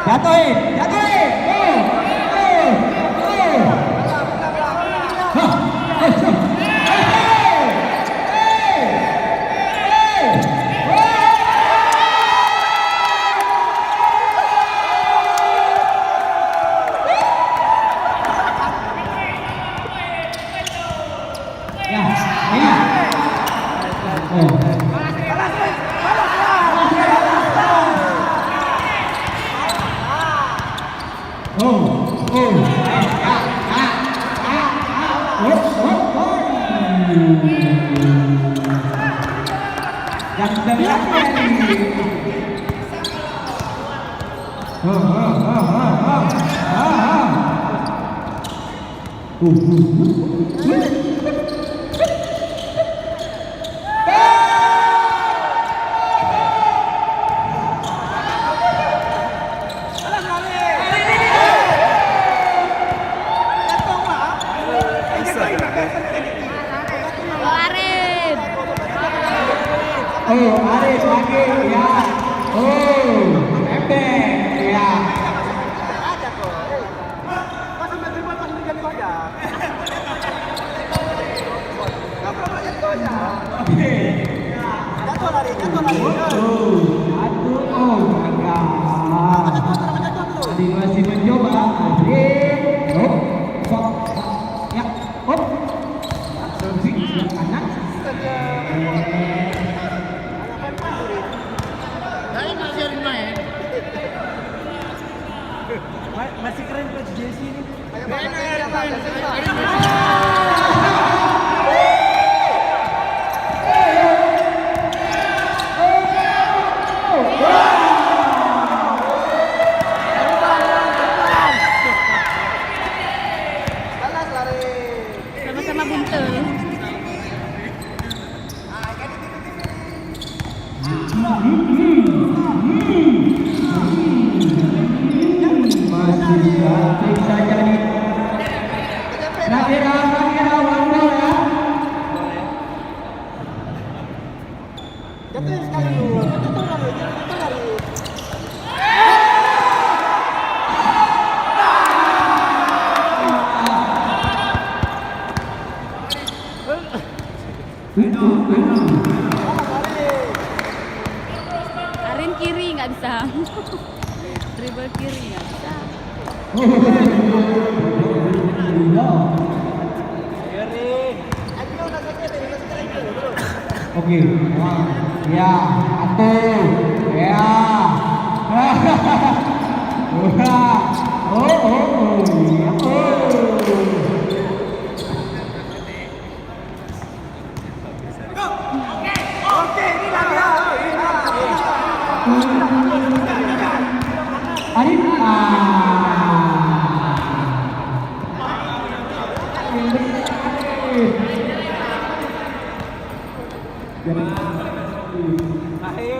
Jatuhin, jatuhin. Arif lagi ya. Ebek ya. Ada kok. Pas sampai dribble pas jadi goyang. Enggak pernah jadi goyang. Oke. Jatuh lari. Agak. Adi masih mencoba. Arif. Ya. Serving sebelah kanan. Masih keren Coach Jesse ini. Sama-sama buntel. Masih saja nih. Nakira Wando ya. Jatuhin sekali dulu. Jatuh lari. Arin kiri nggak bisa. Dribble kiri nggak bisa. Oke, ya, atuh, ya, Oke, ini lari. Arif, Ayo.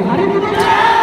Arif,